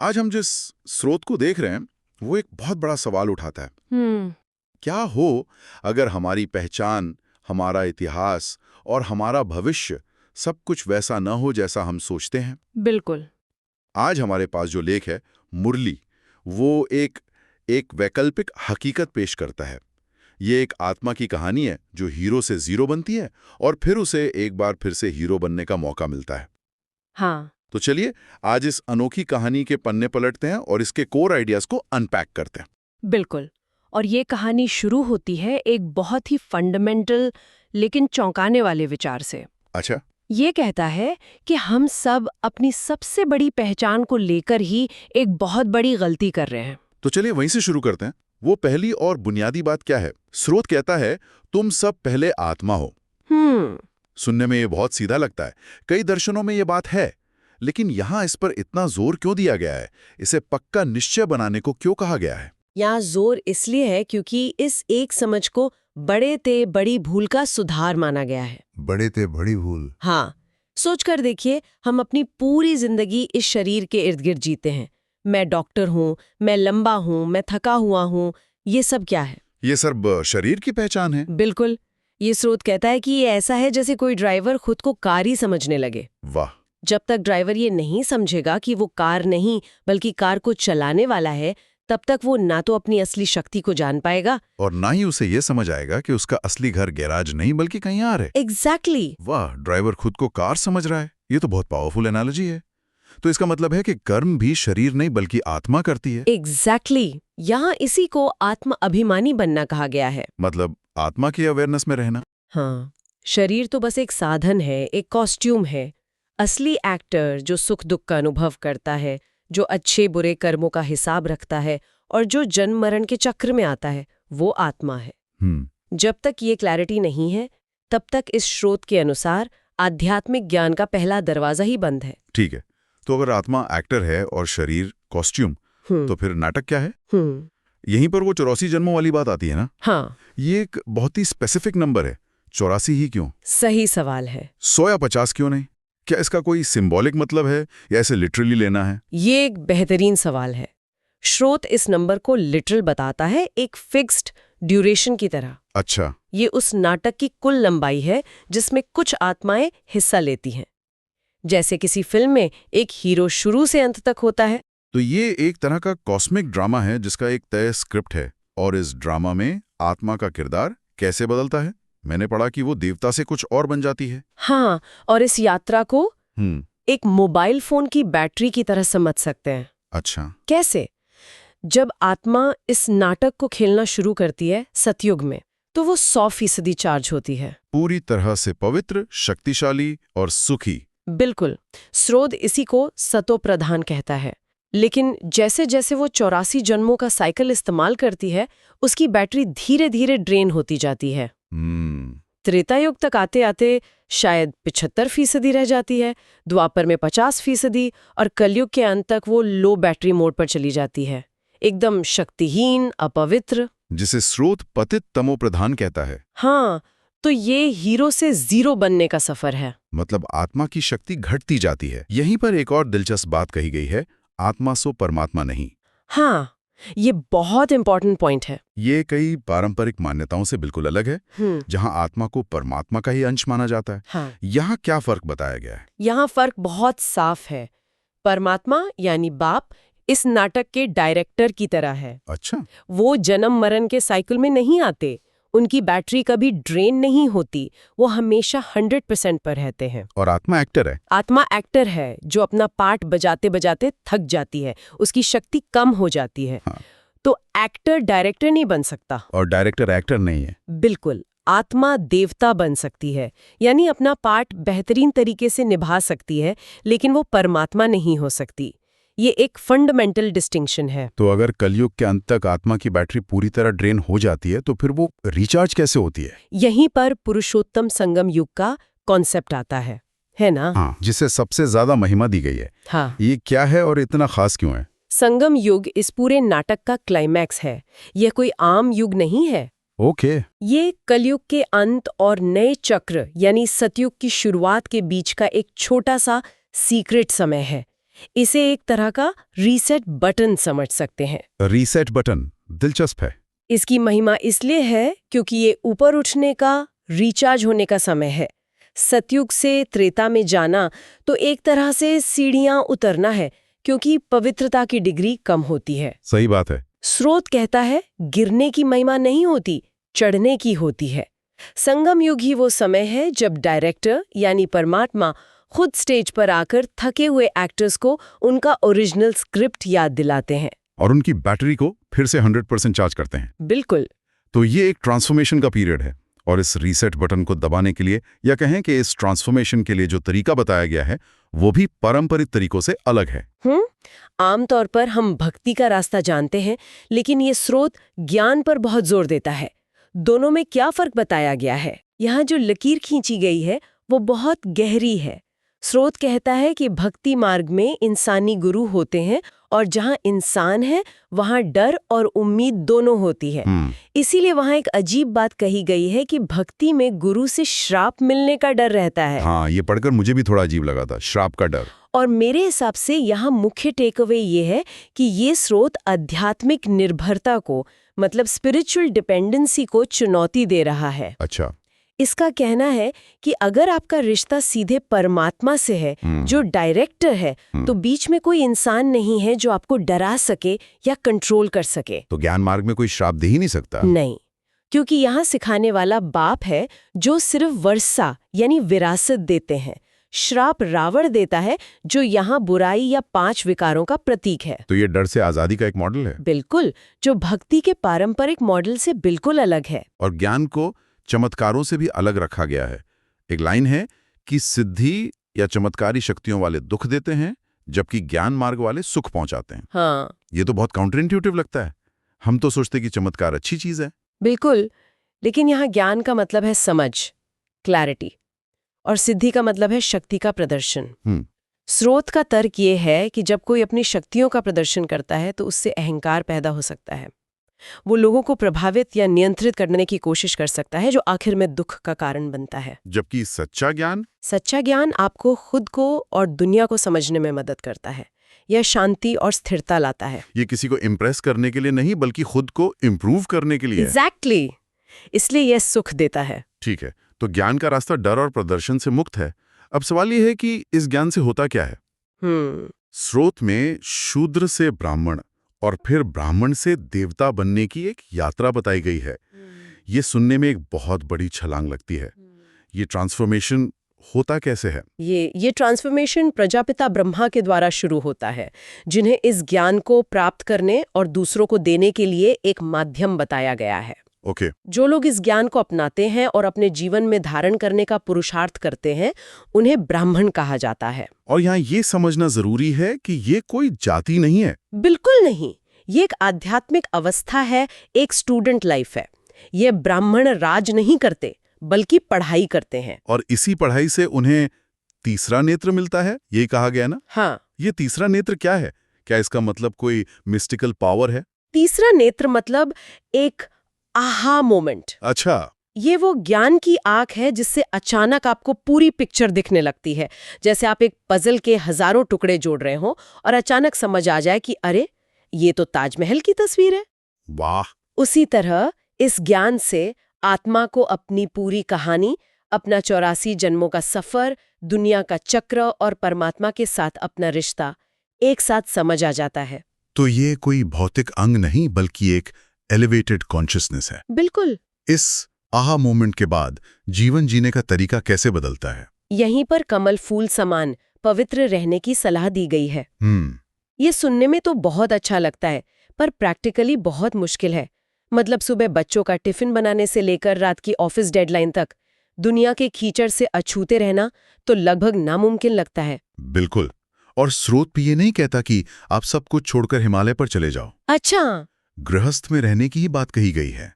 आज हम जिस स्रोत को देख रहे हैं वो एक बहुत बड़ा सवाल उठाता है। क्या हो अगर हमारी पहचान, हमारा इतिहास और हमारा भविष्य सब कुछ वैसा न हो जैसा हम सोचते हैं? बिल्कुल। आज हमारे पास जो लेख है मुरली, वो एक वैकल्पिक हकीकत पेश करता है। ये एक आत्मा की कहानी है जो हीरो से जीरो बनती है और फिर उसे एक बार फिर से हीरो बनने का मौका मिलता है। हाँ। तो चलिए आज इस अनोखी कहानी के पन्ने पलटते हैं और इसके कोर आइडियाज को अनपैक करते हैं। बिल्कुल। और ये कहानी शुरू होती है एक बहुत ही फंडामेंटल लेकिन चौंकाने वाले विचार से। अच्छा। ये कहता है कि हम सब अपनी सबसे बड़ी पहचान को लेकर ही एक बहुत बड़ी गलती कर रहे हैं। तो चलिए वहीं से शुरू करते हैं। वो पहली और बुनियादी बात क्या है? स्रोत कहता है तुम सब पहले आत्मा हो। सुनने में ये बहुत सीधा लगता है, कई दर्शनों में ये बात है, लेकिन यहाँ इस पर इतना जोर क्यों दिया गया है? इसे पक्का निश्चय बनाने को क्यों कहा गया है? यहाँ जोर इसलिए है क्योंकि इस एक समझ को बड़े ते बड़ी भूल का सुधार माना गया है। बड़े ते बड़ी भूल? हाँ, सोचकर देखिए, हम अपनी पूरी जिंदगी इस शरीर के इर्द गिर्द जीते हैं। मैं डॉक्टर हूँ, मैं लंबा हूँ, मैं थका हुआ हूँ, ये सब क्या है? ये सब शरीर की पहचान है। बिल्कुल। ये स्रोत कहता है कि ये ऐसा है जैसे कोई ड्राइवर खुद को कार ही समझने लगे। वाह। जब तक ड्राइवर ये नहीं समझेगा कि वो कार नहीं बल्कि कार को चलाने वाला है, तब तक वो ना तो अपनी असली शक्ति को जान पाएगा और ना ही उसे ये समझ आएगा कि उसका असली घर गैराज नहीं बल्कि कहीं और है। एग्जैक्टली। वाह, ड्राइवर खुद को कार समझ रहा है। ये तो बहुत पावरफुल एनालॉजी है। तो इसका मतलब है कि कर्म भी शरीर नहीं बल्कि आत्मा करती है। एग्जैक्टली। यहाँ इसी को आत्म अभिमानी बनना कहा गया है। मतलब आत्मा की अवेयरनेस में रहना। हाँ, शरीर तो बस एक साधन है, एक कॉस्ट्यूम है। असली एक्टर जो सुख दुख का अनुभव करता है, जो अच्छे बुरे कर्मों का हिसाब रखता है और जो जन्म मरण के चक्र में आता है, वो आत्मा है। जब तक ये क्लैरिटी नहीं है, तब तक इस स्रोत के अनुसार आध्यात्मिक ज्ञान का पहला दरवाजा ही बंद है। ठीक है, तो अगर आत्मा एक्टर है और शरीर कॉस्ट्यूम, तो फिर नाटक क्या है? यहीं पर वो 84 जन्मों वाली बात आती है ना? हाँ। ये एक बहुत ही स्पेसिफिक नंबर है। 84 ही क्यों? सही सवाल है। 100 या 50 क्यों नहीं? क्या इसका कोई सिंबॉलिक मतलब है या इसे लिटरली लेना है? ये एक बेहतरीन सवाल है। स्रोत इस नंबर को लिटरल बताता है, एक फिक्स्ड ड्यूरेशन की तरह। अच्छा। ये उस नाटक की कुल लंबाई है जिसमें कुछ आत्माएं हिस्सा लेती हैं। जैसे किसी फिल्म में एक हीरो शुरू से अंत तक होता है। तो ये एक तरह का कॉस्मिक ड्रामा है जिसका एक तय स्क्रिप्ट है, और इस ड्रामा में आत्मा का किरदार कैसे बदलता है? मैंने पढ़ा कि वो देवता से कुछ और बन जाती है। हाँ, और इस यात्रा को एक मोबाइल फोन की बैटरी की तरह समझ सकते हैं। अच्छा। कैसे? जब आत्मा इस नाटक को खेलना शुरू करती है सतयुग में, तो वो 100% चार्ज होती है। पूरी तरह से पवित्र, शक्तिशाली और सुखी। बिल्कुल। स्रोत इसी को सतो प्रधान कहता है। लेकिन जैसे जैसे वो 84 जन्मों का साइकिल इस्तेमाल करती है, उसकी बैटरी धीरे धीरे ड्रेन होती जाती है। त्रेता युग तक आते आते शायद 75% रह जाती है, द्वापर में 50% और कलयुग के अंत तक वो लो बैटरी मोड पर चली जाती है, एकदम शक्तिहीन, अपवित्र, जिसे स्रोत पतित तमो प्रधान कहता है। हाँ, तो ये हीरो से जीरो बनने का सफर है। मतलब आत्मा की शक्ति घटती जाती है। यहीं पर एक और दिलचस्प बात कही गई है, आत्मा सो परमात्मा नहीं। हाँ, ये बहुत इंपॉर्टेंट पॉइंट है। ये कई पारंपरिक मान्यताओं से बिल्कुल अलग है, जहां आत्मा को परमात्मा का ही अंश माना जाता है। हाँ। यहाँ क्या फर्क बताया गया है? यहाँ फर्क बहुत साफ है। परमात्मा यानी बाप इस नाटक के डायरेक्टर की तरह है। अच्छा। वो जन्म मरण के साइकिल में नहीं आते, उनकी बैटरी कभी ड्रेन नहीं होती, वो हमेशा 100% पर रहते हैं। और आत्मा एक्टर है? आत्मा एक्टर है जो अपना पार्ट बजाते बजाते थक जाती है, उसकी शक्ति कम हो जाती है। हाँ। तो एक्टर डायरेक्टर नहीं बन सकता। और डायरेक्टर एक्टर नहीं है। बिल्कुल। आत्मा देवता बन सकती है, यानी अपना पार्ट बेहतरीन तरीके से निभा सकती है, लेकिन वो परमात्मा नहीं हो सकती। ये एक फंडामेंटल डिस्टिंक्शन है। तो अगर कलयुग के अंत तक आत्मा की बैटरी पूरी तरह ड्रेन हो जाती है, तो फिर वो रिचार्ज कैसे होती है? यहीं पर पुरुषोत्तम संगम युग का कॉन्सेप्ट आता है ना? हाँ, जिसे सबसे ज्यादा महिमा दी गई है। हाँ। ये क्या है और इतना खास क्यों है? संगम युग इस पूरे नाटक का क्लाइमैक्स है। यह कोई आम युग नहीं है। ओके। ये कलयुग के अंत और नए चक्र यानी सतयुग की शुरुआत के बीच का एक छोटा सा सीक्रेट समय है। इसे एक तरह का रीसेट बटन समझ सकते हैं। रीसेट बटन दिलचस्प है। इसकी महिमा इसलिए है क्योंकि ये ऊपर उठने का, रिचार्ज होने का समय है। सतयुग से त्रेता में जाना तो एक तरह से सीढ़ियां उतरना है, क्योंकि पवित्रता की डिग्री कम होती है। सही बात है। स्रोत कहता है गिरने की महिमा नहीं होती, चढ़ने की होती है। संगम युग ही वो समय है जब डायरेक्टर यानी परमात्मा खुद स्टेज पर आकर थके हुए एक्टर्स को उनका ओरिजिनल स्क्रिप्ट याद दिलाते हैं और उनकी बैटरी को फिर से 100% चार्ज करते हैं। बिल्कुल। तो ये एक ट्रांसफॉर्मेशन का पीरियड है, और इस रीसेट बटन को दबाने के लिए, या कहें कि इस ट्रांसफॉर्मेशन के लिए जो तरीका बताया गया है वो भी पारंपरिक तरीकों से अलग है। आमतौर पर हम भक्ति का रास्ता जानते हैं, लेकिन ये स्रोत ज्ञान पर बहुत जोर देता है। दोनों में क्या फर्क बताया गया है? यहाँ जो लकीर खींची गई है वो बहुत गहरी है। स्रोत कहता है कि भक्ति मार्ग में इंसानी गुरु होते हैं, और जहाँ इंसान है वहाँ डर और उम्मीद दोनों होती है। इसीलिए वहाँ एक अजीब बात कही गई है कि भक्ति में गुरु से श्राप मिलने का डर रहता है। हाँ, ये पढ़कर मुझे भी थोड़ा अजीब लगा था, श्राप का डर। और मेरे हिसाब से यहाँ मुख्य टेकअवे ये है कि ये स्रोत आध्यात्मिक निर्भरता को, मतलब स्पिरिचुअल डिपेंडेंसी को चुनौती दे रहा है। अच्छा। इसका कहना है कि अगर आपका रिश्ता सीधे परमात्मा से है, जो डायरेक्टर है, तो बीच में कोई इंसान नहीं है जो आपको डरा सके या कंट्रोल कर सके। तो ज्ञान मार्ग में कोई श्राप दे ही नहीं सकता। नहीं, क्योंकि यहाँ सिखाने वाला बाप है जो सिर्फ वर्षा यानी विरासत देते हैं। श्राप रावण देता है, जो यहाँ बुराई या 5 विकारों का प्रतीक है। तो ये डर से आजादी का एक मॉडल है। बिल्कुल, जो भक्ति के पारंपरिक मॉडल से बिल्कुल अलग है। और ज्ञान को चमत्कारों से भी अलग रखा गया है। एक लाइन है कि सिद्धि या चमत्कारी शक्तियों वाले दुख देते हैं, जबकि ज्ञान मार्ग वाले सुख पहुंचाते हैं। हाँ, ये तो बहुत काउंटर इंट्यूटिव लगता है। हम तो सोचते कि चमत्कार अच्छी चीज है। बिल्कुल, लेकिन यहाँ ज्ञान का मतलब है समझ, क्लैरिटी, और सिद्धि का मतलब है शक्ति का प्रदर्शन। स्रोत का तर्क ये है कि जब कोई अपनी शक्तियों का प्रदर्शन करता है तो उससे अहंकार पैदा हो सकता है। वो लोगों को प्रभावित या नियंत्रित करने की कोशिश कर सकता है, जो आखिर में दुख का कारण बनता है। जबकि सच्चा ज्ञान आपको खुद को और दुनिया को समझने में मदद करता है। यह शांति और स्थिरता लाता है। ये किसी को इम्प्रेस करने के लिए नहीं, बल्कि खुद को इम्प्रूव करने के लिए। एग्जैक्टली, इसलिए यह सुख देता है। ठीक है, तो ज्ञान का रास्ता डर और प्रदर्शन से मुक्त है। अब सवाल यह है कि इस ज्ञान से होता क्या है? स्रोत में शूद्र से ब्राह्मण और फिर ब्राह्मण से देवता बनने की एक यात्रा बताई गई है। ये सुनने में एक बहुत बड़ी छलांग लगती है। ये ट्रांसफॉर्मेशन होता कैसे है? ये ट्रांसफॉर्मेशन प्रजापिता ब्रह्मा के द्वारा शुरू होता है, जिन्हें इस ज्ञान को प्राप्त करने और दूसरों को देने के लिए एक माध्यम बताया गया है। ओके। जो लोग इस ज्ञान को अपनाते हैं और अपने जीवन में धारण करने का पुरुषार्थ करते हैं, उन्हें ब्राह्मण कहा जाता है। और यहाँ ये समझना जरूरी है कि ये कोई जाति नहीं है। बिल्कुल नहीं, ये एक आध्यात्मिक अवस्था है, एक स्टूडेंट लाइफ है। ये ब्राह्मण राज नहीं करते, बल्कि पढ़ाई करते हैं। और इसी पढ़ाई से उन्हें तीसरा नेत्र मिलता है, यही कहा गया ना? हाँ। ये तीसरा नेत्र क्या है? क्या इसका मतलब कोई मिस्टिकल पावर है? तीसरा नेत्र मतलब एक आहा मोमेंट। अच्छा। ये वो ज्ञान की आंख है जिससे अचानक आपको पूरी पिक्चर दिखने लगती है। जैसे आप एक पजल के हजारों टुकड़े जोड़ रहे हो और अचानक समझ आ जाए कि अरे, ये तो ताजमहल की तस्वीर है। वाह। उसी तरह इस ज्ञान से आत्मा को अपनी पूरी कहानी, अपना 84 जन्मों का सफर, दुनिया का चक्र और परमात्मा के साथ अपना रिश्ता एक साथ समझ आ जाता है। तो ये कोई भौतिक अंग नहीं, बल्कि एक एलिवेटेड कॉन्शियसनेस है। बिल्कुल। इस आहा मोमेंट के बाद जीवन जीने का तरीका कैसे बदलता है? यहीं पर कमल फूल समान पवित्र रहने की सलाह दी गई है। ये सुनने में तो बहुत अच्छा लगता है, पर प्रैक्टिकली बहुत मुश्किल है। मतलब सुबह बच्चों का टिफिन बनाने से लेकर रात की ऑफिस डेडलाइन तक दुनिया के कीचड़ से अछूते रहना तो लगभग नामुमकिन लगता है। बिल्कुल। और स्रोत भी ये नहीं कहता कि आप सब कुछ छोड़कर हिमालय पर चले जाओ। अच्छा। गृहस्थ में रहने की ही बात कही गई है।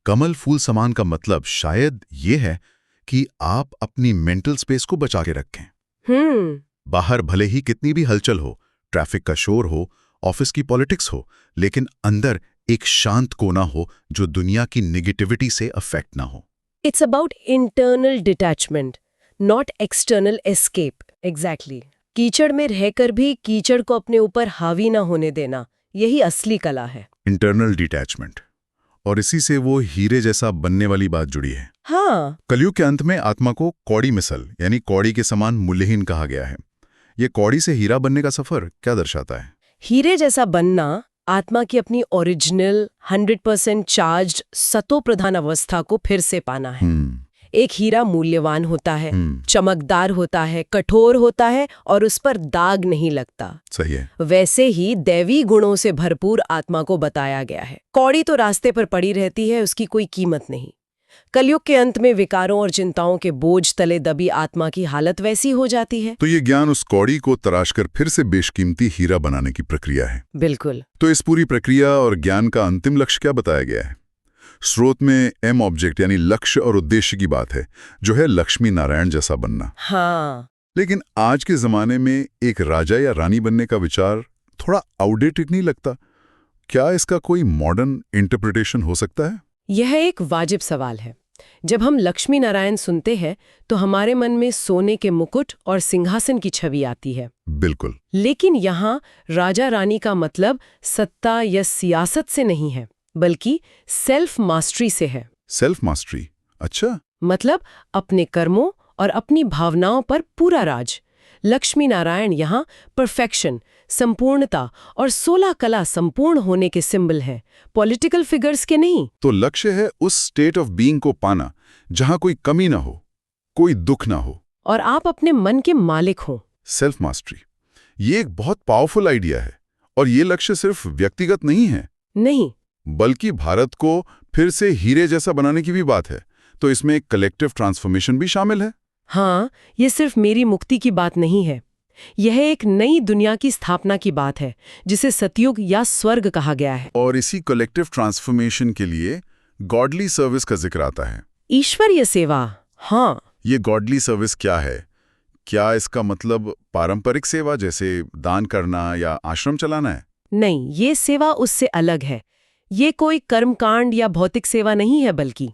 कमल फूल समान का मतलब शायद ये है कि आप अपनी मेंटल स्पेस को बचा के रखें। बाहर भले ही कितनी भी हलचल हो, ट्रैफिक का शोर हो, ऑफिस की पॉलिटिक्स हो, लेकिन अंदर एक शांत कोना हो जो दुनिया की नेगेटिविटी से अफेक्ट ना हो। It's about internal detachment, not external escape. Exactly. कीचड़ में रहकर भी कीचड़ को अपने ऊपर हावी ना होने देना, यही असली कला है। Internal detachment. और इसी से वो हीरे जैसा बनने वाली बात जुड़ी है। हाँ, कलयुग के अंत में आत्मा को कौड़ी मिसल यानी कौड़ी के समान मूल्यहीन कहा गया है। ये कौड़ी से हीरा बनने का सफर क्या दर्शाता है? हीरे जैसा बनना आत्मा की अपनी ओरिजिनल 100% चार्ज्ड सतो प्रधान अवस्था को फिर से पाना है। एक हीरा मूल्यवान होता है, चमकदार होता है, कठोर होता है और उस पर दाग नहीं लगता। सही है। वैसे ही दैवी गुणों से भरपूर आत्मा को बताया गया है। कौड़ी तो रास्ते पर पड़ी रहती है, उसकी कोई कीमत नहीं। कलयुग के अंत में विकारों और चिंताओं के बोझ तले दबी आत्मा की हालत वैसी हो जाती है। तो ये ज्ञान उस कौड़ी को तराशकर फिर से बेशकीमती हीरा बनाने की प्रक्रिया है। बिल्कुल। तो इस पूरी प्रक्रिया और ज्ञान का अंतिम लक्ष्य क्या बताया गया है? स्रोत में एम ऑब्जेक्ट यानी लक्ष्य और उद्देश्य की बात है, जो है लक्ष्मी नारायण जैसा बनना। हाँ। लेकिन आज के जमाने में एक राजा या रानी बनने का विचार थोड़ा आउटडेटेड नहीं लगता? क्या इसका कोई मॉडर्न इंटरप्रिटेशन हो सकता है? यह एक वाजिब सवाल है। जब हम लक्ष्मी नारायण सुनते हैं तो हमारे मन में सोने के मुकुट और सिंहासन की छवि आती है। बिल्कुल। लेकिन यहाँ राजा रानी का मतलब सत्ता या सियासत से नहीं है, बल्कि सेल्फ मास्टरी से है। Self mastery? अच्छा। मतलब अपने कर्मों और अपनी भावनाओं पर पूरा राज। लक्ष्मी नारायण यहाँ परफेक्शन, संपूर्णता और 16 कला संपूर्ण होने के सिंबल हैं, पॉलिटिकल फिगर्स के नहीं। तो लक्ष्य है उस स्टेट ऑफ बीइंग को पाना जहां कोई कमी ना हो, कोई दुख ना हो और आप अपने मन के मालिक हो। सेल्फ मास्टरी, ये एक बहुत पावरफुल आइडिया है। और ये लक्ष्य सिर्फ व्यक्तिगत नहीं है, नहीं, बल्कि भारत को फिर से हीरे जैसा बनाने की भी बात है। तो इसमें एक कलेक्टिव ट्रांसफॉर्मेशन भी शामिल है। हाँ, ये सिर्फ मेरी मुक्ति की बात नहीं है। यह एक नई दुनिया की स्थापना की बात है, जिसे सतयुग या स्वर्ग कहा गया है। और इसी कलेक्टिव ट्रांसफॉर्मेशन के लिए गॉडली सर्विस का जिक्र आता है। ईश्वरीय सेवा। हाँ। ये गॉडली सर्विस क्या है? क्या इसका मतलब पारंपरिक सेवा जैसे दान करना या आश्रम चलाना है? नहीं, ये सेवा उससे अलग है। ये कोई कर्मकांड या भौतिक सेवा नहीं है, बल्कि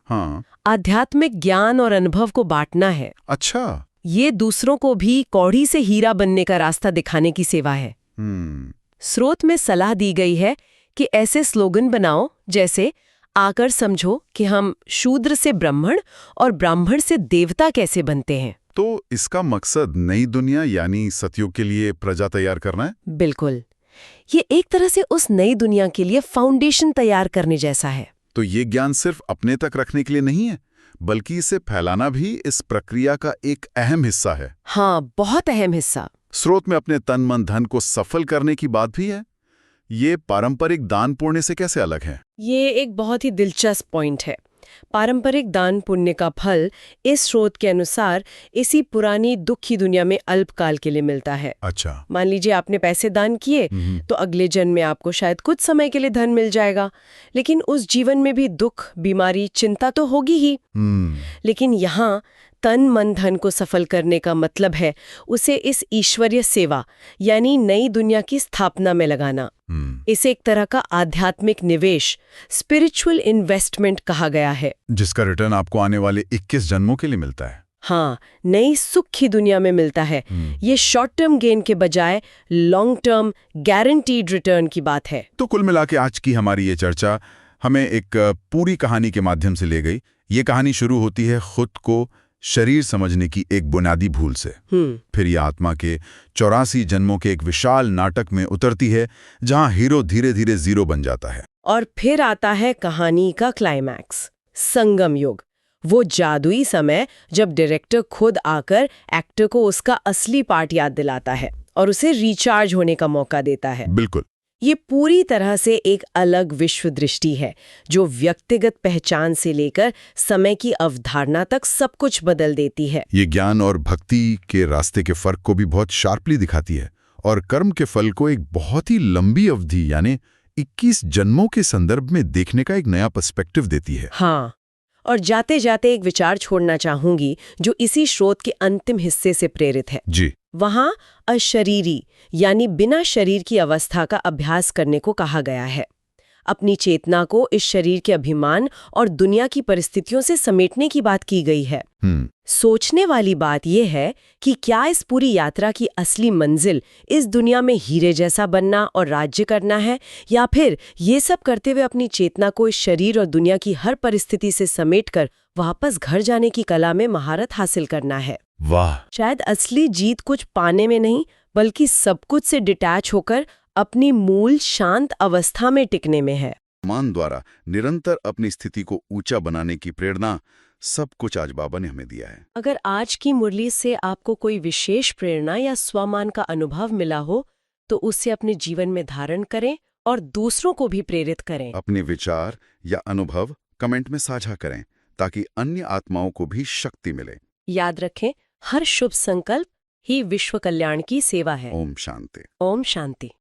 आध्यात्मिक ज्ञान और अनुभव को बांटना है। अच्छा। ये दूसरों को भी कौड़ी से हीरा बनने का रास्ता दिखाने की सेवा है। स्रोत में सलाह दी गई है कि ऐसे स्लोगन बनाओ जैसे आकर समझो कि हम शूद्र से ब्राह्मण और ब्राह्मण से देवता कैसे बनते हैं। तो इसका मकसद नई दुनिया यानी सतयुग के लिए प्रजा तैयार करना है? बिल्कुल। ये एक तरह से उस नई दुनिया के लिए फाउंडेशन तैयार करने जैसा है। तो ये ज्ञान सिर्फ अपने तक रखने के लिए नहीं है, बल्कि इसे फैलाना भी इस प्रक्रिया का एक अहम हिस्सा है। हाँ, बहुत अहम हिस्सा। स्रोत में अपने तन मन धन को सफल करने की बात भी है। ये पारंपरिक दान पुण्य से कैसे अलग है? ये एक बहुत ही दिलचस्प पॉइंट है। पारंपरिक दान पुण्य का फल इस स्रोत के अनुसार इसी पुरानी दुखी दुनिया में अल्पकाल के लिए मिलता है। अच्छा। मान लीजिए आपने पैसे दान किए तो अगले जन्म में आपको शायद कुछ समय के लिए धन मिल जाएगा, लेकिन उस जीवन में भी दुख, बीमारी, चिंता तो होगी ही। लेकिन यहाँ तन मन धन को सफल करने का मतलब है उसे इस ईश्वरीय सेवा यानी नई दुनिया की स्थापना में लगाना। इसे एक तरह का आध्यात्मिक निवेश, स्पिरिचुअल इन्वेस्टमेंट कहा गया है, जिसका रिटर्न आपको आने वाले 21 जन्मों के लिए मिलता है। हाँ, नई सुखी दुनिया में मिलता है। ये शॉर्ट टर्म गेन के बजाय लॉन्ग टर्म गारंटीड रिटर्न की बात है। तो कुल मिला के आज की हमारी ये चर्चा हमें एक पूरी कहानी के माध्यम से ले गई। ये कहानी शुरू होती है खुद को शरीर समझने की एक बुनियादी भूल से। फिर ये आत्मा के 84 जन्मों के एक विशाल नाटक में उतरती है, जहां हीरो धीरे धीरे जीरो बन जाता है। और फिर आता है कहानी का क्लाइमैक्स, संगम युग। वो जादुई समय जब डायरेक्टर खुद आकर एक्टर को उसका असली पार्ट याद दिलाता है और उसे रिचार्ज होने का मौका देता है। बिल्कुल। ये पूरी तरह से एक अलग विश्व दृष्टि है जो व्यक्तिगत पहचान से लेकर समय की अवधारणा तक सब कुछ बदल देती है। ये ज्ञान और भक्ति के रास्ते के फर्क को भी बहुत शार्पली दिखाती है और कर्म के फल को एक बहुत ही लंबी अवधि यानी 21 जन्मों के संदर्भ में देखने का एक नया पर्सपेक्टिव देती है। हाँ, और जाते जाते एक विचार छोड़ना चाहूंगी जो इसी स्रोत के अंतिम हिस्से से प्रेरित है। जी। वहां अशरीरी यानी बिना शरीर की अवस्था का अभ्यास करने को कहा गया है। अपनी चेतना को इस शरीर के अभिमान और दुनिया की परिस्थितियों से समेटने की बात की गई है। सोचने वाली बात यह है कि क्या इस पूरी यात्रा की असली मंजिल इस दुनिया में हीरे जैसा बनना और राज्य करना है, या फिर ये सब करते हुए अपनी चेतना को इस शरीर और दुनिया की हर परिस्थिति से समेटकर वापस घर जाने की कला में महारत हासिल करना है। वाह! शायद असली जीत कुछ पाने में नहीं, बल्कि सब कुछ से डिटैच होकर अपनी मूल शांत अवस्था में टिकने में है। मान द्वारा निरंतर अपनी स्थिति को ऊंचा बनाने की प्रेरणा, सब कुछ आज बाबा ने हमें दिया है। अगर आज की मुरली से आपको कोई विशेष प्रेरणा या स्वमान का अनुभव मिला हो, तो उसे अपने जीवन में धारण करें और दूसरों को भी प्रेरित करें। अपने विचार या अनुभव कमेंट में साझा करें ताकि अन्य आत्माओं को भी शक्ति मिले। याद रखें, हर शुभ संकल्प ही विश्व कल्याण की सेवा है। ओम शांति। ओम शांति।